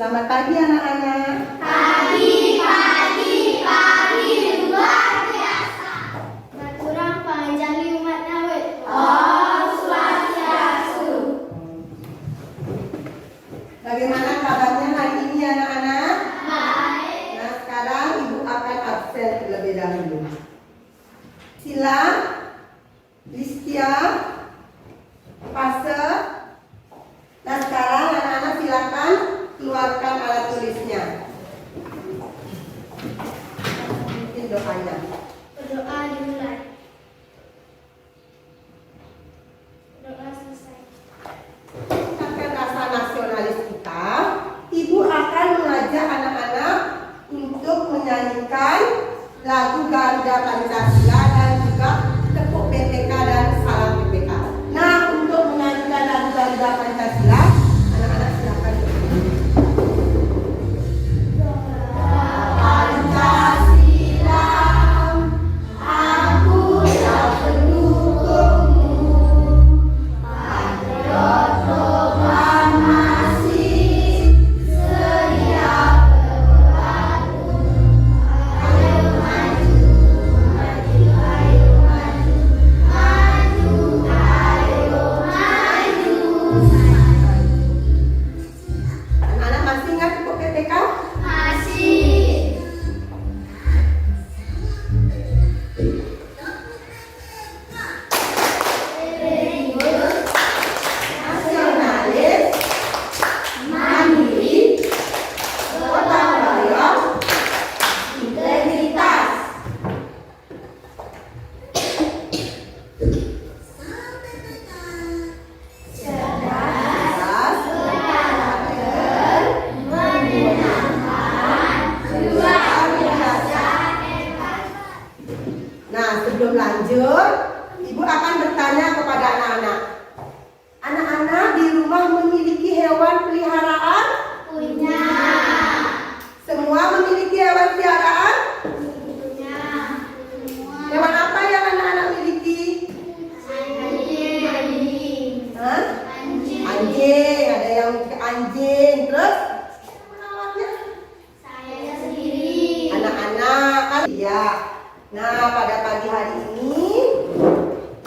Selamat pagi anak-anak. Pagi luar biasa. Kurang panjang umat Nabi. Oh, swastiastu. Bagaimana kabarnya hari ini anak-anak? Baik. Nah, sekarang ibu akan absen terlebih dahulu. Sila, Listia, Fase. Nah, sekarang anak-anak silakan keluarkan alat tulisnya. Mungkin doanya. Berdoa dimulai. Doa selesai. Meningkatkan rasa nasionalis kita, ibu akan mengajak anak-anak untuk menyanyikan lagu Garuda Pancasila dan juga tepuk PPK dan salam PPK. Nah, untuk menyanyikan lagu Garuda Pancasila, anak-anak silakan. Pancasila, aku tak pendukungmu. Patriot proklamasi, sedia berlaku. Ayo maju, maju, ayo maju, maju, ayo maju. Anak-anak masih ingat tepuk PPK? Masih. Nasionalis, mandiri, gotong royong, integritas. Cerdas, berkarakter, Menyenangkan, luar biasa, hebat. Nah, sebelum lanjut, ibu akan bertanya kepada anak-anak. Anak-anak di rumah memiliki hewan peliharaan? Punya. Semua memiliki hewan peliharaan? Punya. Semua. Hewan apa yang anak-anak miliki? Anjing. Hah? Anjing. Anjing, ada yang memiliki anjing. Terus merawatnya? Saya sendiri. Anak-anak kan? Iya. Nah, pada pagi hari ini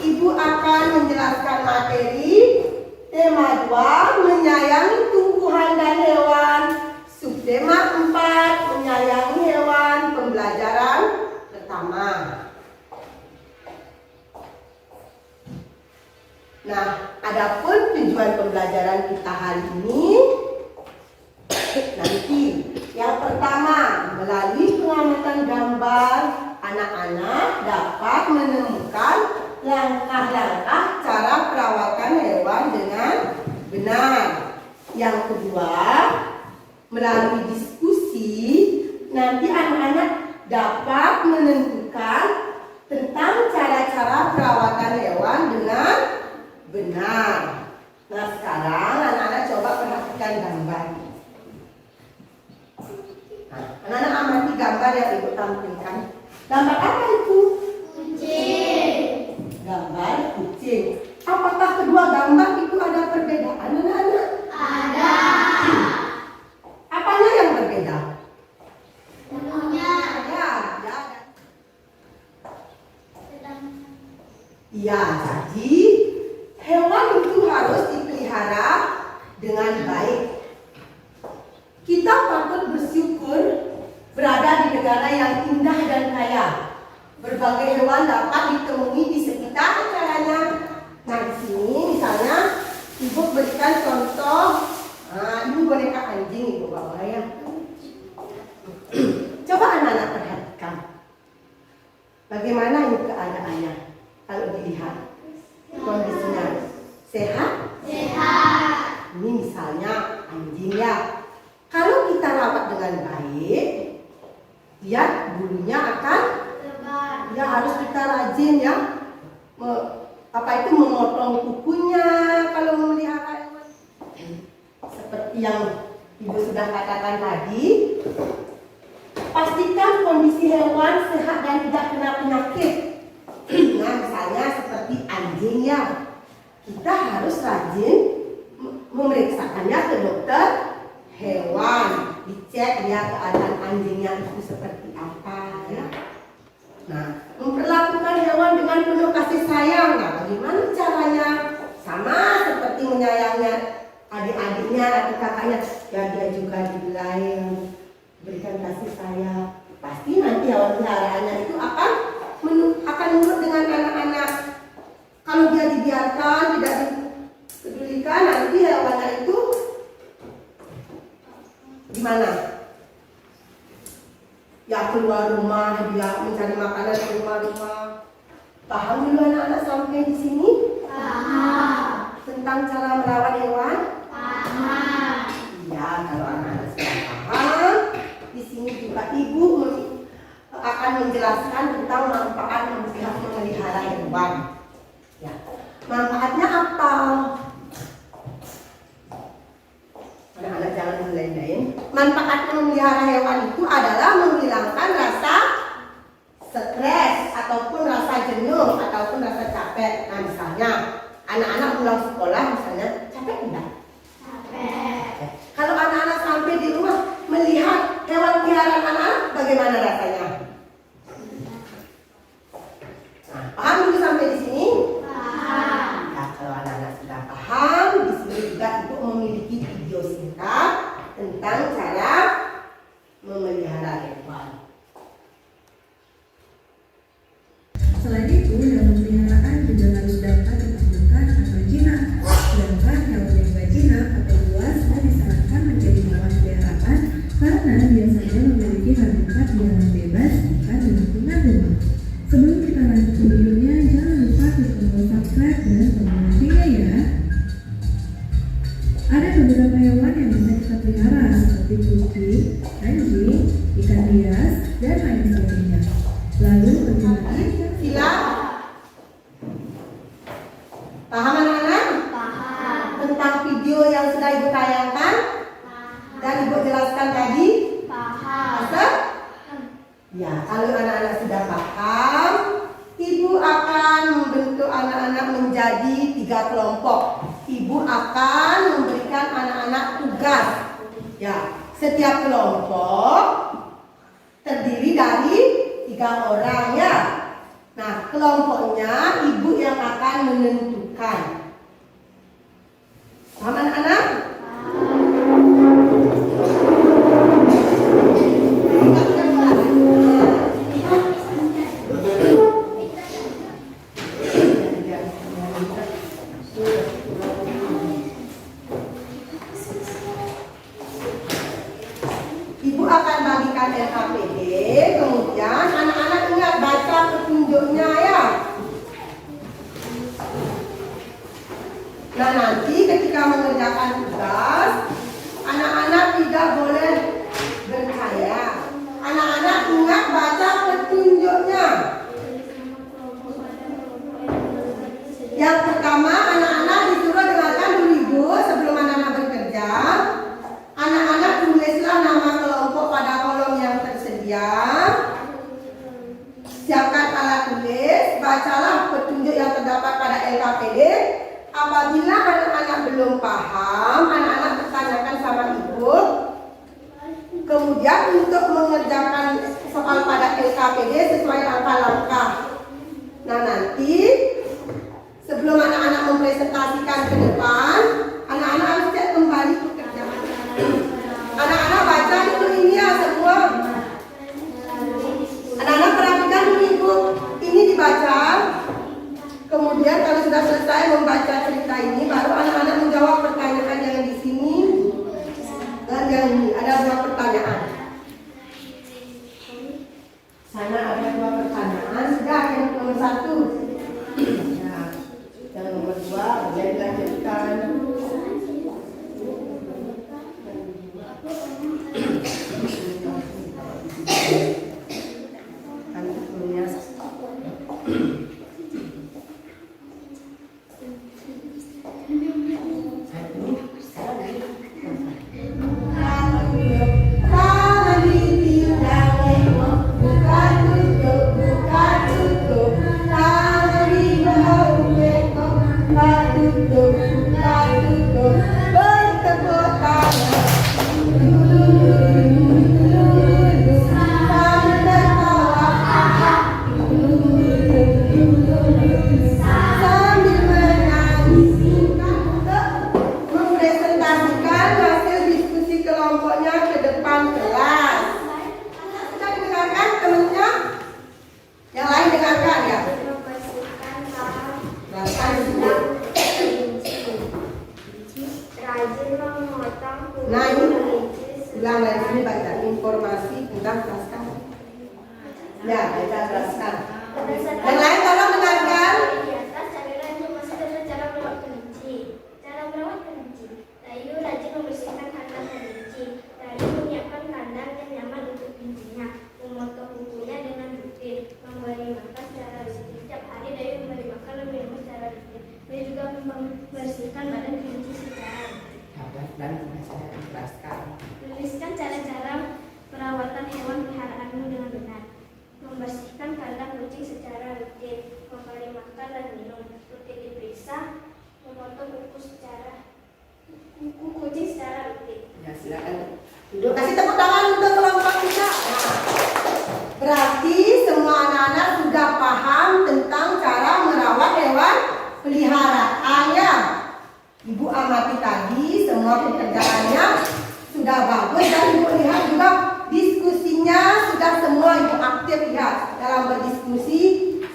ibu akan menjelaskan materi tema 2, menyayangi tumbuhan dan hewan. Subtema 4, menyayangi hewan, pembelajaran pertama. Nah, adapun tujuan pembelajaran kita hari ini nanti yang pertama, melalui pengamatan gambar, anak-anak dapat menemukan langkah-langkah cara perawatan hewan dengan benar. Yang kedua, melalui diskusi, nanti anak-anak dapat menentukan tentang cara-cara perawatan hewan dengan benar. Nah, sekarang anak-anak coba perhatikan gambar. Nah, anak-anak amati gambar yang ibu tampilkan. Gambar apa itu? Kucing. Gambar kucing. Apakah kedua gambar itu ada perbedaan anak-anak? Ada. Apanya yang berbeda? Punya. Ya, ada. Iya, jadi hewan itu harus dipelihara dengan baik. Kita patut bersyukur berada di negara yang indah dan kaya. Berbagai hewan dapat ditemui di sekitar negaranya. Nah, di sini misalnya ibu berikan contoh. Nah, ini boneka anjing ibu bawa ya. Coba anak-anak perhatikan. Bagaimana ini keadaannya? Kalau dilihat kondisinya sehat? Sehat. Ini misalnya anjing ya. Kalau kita rawat dengan baik, dia bulunya akan, Lebar. ya harus kita rajin ya. Memotong kukunya kalau memelihara hewan. Seperti yang ibu sudah katakan tadi, pastikan kondisi hewan sehat dan tidak kena penyakit. Nah, misalnya seperti anjing ya, kita harus rajin memeriksakannya ke dokter hewan, dicek ya keadaan anjingnya itu seperti apa ya. Nah, memperlakukan hewan dengan penuh kasih sayang. Nah, bagaimana caranya? Sama seperti menyayangnya adik-adiknya atau kakaknya, ya dia juga dibelain, berikan kasih sayang. Pasti nanti hewan peliharaannya itu akan nurut dengan anak-anak. Kalau dia dibiarkan, tidak dipedulikan, nanti hewannya itu gimana? Ya keluar rumah, dia mencari makanan keluar rumah. Paham dulu anak-anak sampai di sini? Paham. Tentang cara merawat hewan? Paham. Ya, kalau anak-anak sudah paham, di sini juga ibu akan menjelaskan tentang manfaat memelihara hewan. Ya, manfaatnya apa? Anak-anak jangan melendeng. Manfaat memelihara hewan itu adalah menghilangkan rasa stres ataupun rasa jenuh ataupun rasa capek. Nah, misalnya anak-anak pulang sekolah misalnya capek tidak? Capek. Kalau anak-anak sampai di rumah melihat hewan peliharaan anak, bagaimana rasanya? Nah, paham dulu sampai di sini? Paham. Nah, kalau anak-anak sudah paham, di sini juga ibu memiliki video singkat tentang cara memelihara hewan. Selain itu, hewan peliharaan juga harus dapat ditemukan atau jinak. Sedangkan hewan yang gak jinak atau buas tidak disarankan menjadi hewan peliharaan karena biasanya memiliki habitat di alam bebas bukan di lingkungan rumah. Sebelum kita lanjut videonya, jangan lupa klik tombol subscribe dan tombol loncengnya ya. Ada beberapa hewan yang bisa kita pelihara seperti kucing, anjing, ikan hias, dan lain sebagainya. Lalu bagaimana? Sila. Paham anak-anak? Paham. Tentang video yang sudah ibu tayangkan Paham. dan ibu jelaskan tadi? Paham. Masa? Ya, kalau anak-anak sudah paham, ibu akan membentuk anak-anak menjadi 3 kelompok. Ibu akan memberikan anak-anak tugas. Ya, setiap kelompok terdiri dari 3 orang ya. Nah, kelompoknya ibu yang akan menentukan. Paham anak-anak? Ibu akan bagikan LKPD, kemudian anak-anak ingat baca petunjuknya ya. Nah, nanti ketika mengerjakan tugas, anak-anak tidak boleh berkhayal. Anak-anak ingat baca petunjuknya. Yang pertama, anak-anak disuruh dengarkan dulu ibu sebelum anak-anak bekerja. Anak-anak tulislah nama kelompok pada kolom yang tersedia. Siapkan alat tulis, bacalah petunjuk yang terdapat pada LKPD. Apabila anak-anak belum paham, anak-anak bertanyakan sama ibu. Kemudian untuk mengerjakan soal pada LKPD sesuai langkah-langkah. Nah, nanti sebelum anak-anak mempresentasikan ke depan, anak-anak harus cek kembali pekerjaan. Anak-anak baca dulu ini ya semua. Anak-anak perhatikan dulu ibu. Ini dibaca. Kemudian kalau sudah selesai membaca cerita ini, baru anak-anak menjawab pertanyaan yang di sini dan yang ini. Ada 2 pertanyaan. Sana ada 2 pertanyaan. Sudah yang nomor 1. Nah, yang nomor 2 boleh dilanjutkan. Buka tutup, tangan di bawah. Ya, baca teruskan. Berdasarkan Yang lain tolong dengarkan. di atas, carilah informasi tentang cara merawat kelinci. Cara merawat kelinci. Rayu rajin membersihkan kandang kelinci. Rayu menyiapkan kandang yang nyaman untuk kelincinya. Memotong kukunya dengan rutin. Memberi makan secara rutin. Setiap hari Rayu memberi makan dan minum secara rutin. Rayu juga membersihkan badan kelinci secara rutin. Dan saya teruskan. Tuliskan cara-cara perawatan hewan peliharaanmu dengan benar. Membersihkan kandang kucing secara rutin, memberi makan dan minum, rutin diperiksa, memotong kuku kucing secara rutin. Ya, silakan duduk. Kasih tepuk tangan untuk kelompok kita. Nah, berarti semua anak-anak sudah paham tentang cara merawat hewan peliharaan ya. Ibu amati tadi semua pekerjaannya sudah bagus dan ibu lihat juga diskusinya sudah semua ibu aktif ya dalam berdiskusi,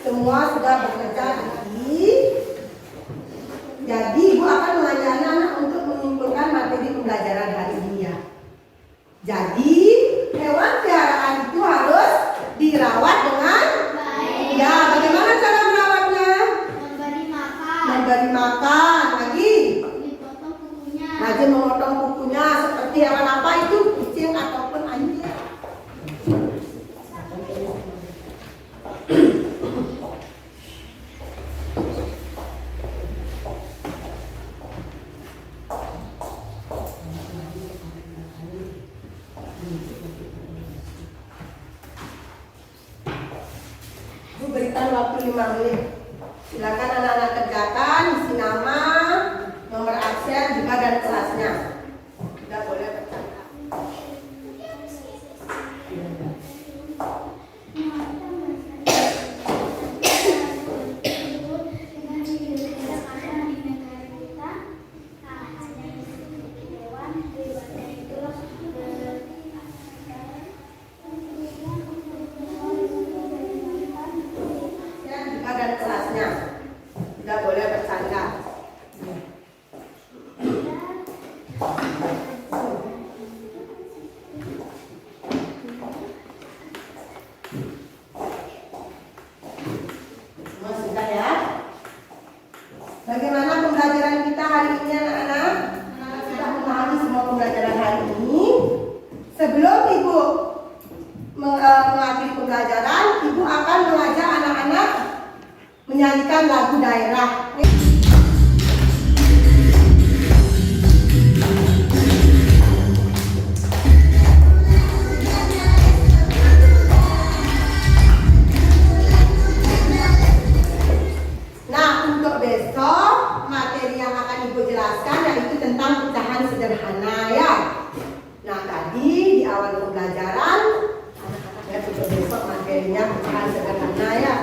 semua sudah bekerja lagi. Jadi ibu akan mengajak anak-anak untuk menyimpulkan materi pembelajaran hari ini ya. Jadi hewan peliharaan itu harus dirawat dengan Baik. ya. Bagaimana cara merawatnya? Memberi makan. Memberi makan lagi. Dipotong kukunya. Rajin memotong kukunya seperti hewan apa itu, kucing ataupun anjing. Bu berikan waktu 5 menit. Silakan anak-anak kerjakan, isi nama, nomor absen juga dan kelasnya. Tidak boleh bercanda. Juga dan kelasnya. Tidak boleh bercanda. Semua sudah ya? Bagaimana pembelajaran kita hari ini anak-anak? Sudah memahami semua pembelajaran hari ini? Sebelum ibu mengakhiri pembelajaran, ibu akan mengajak anak-anak menyanyikan lagu daerah. Nah, untuk besok materi yang akan ibu jelaskan yaitu tentang pecahan sederhana ya. Nah, tadi di awal pembelajaran anak-anak ya untuk besok materinya pecahan sederhana ya.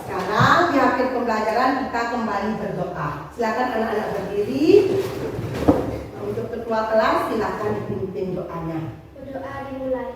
Sekarang di akhir pembelajaran kita kembali berdoa. Silakan anak-anak berdiri. Untuk ketua kelas silakan dipimpin doanya. Berdoa dimulai.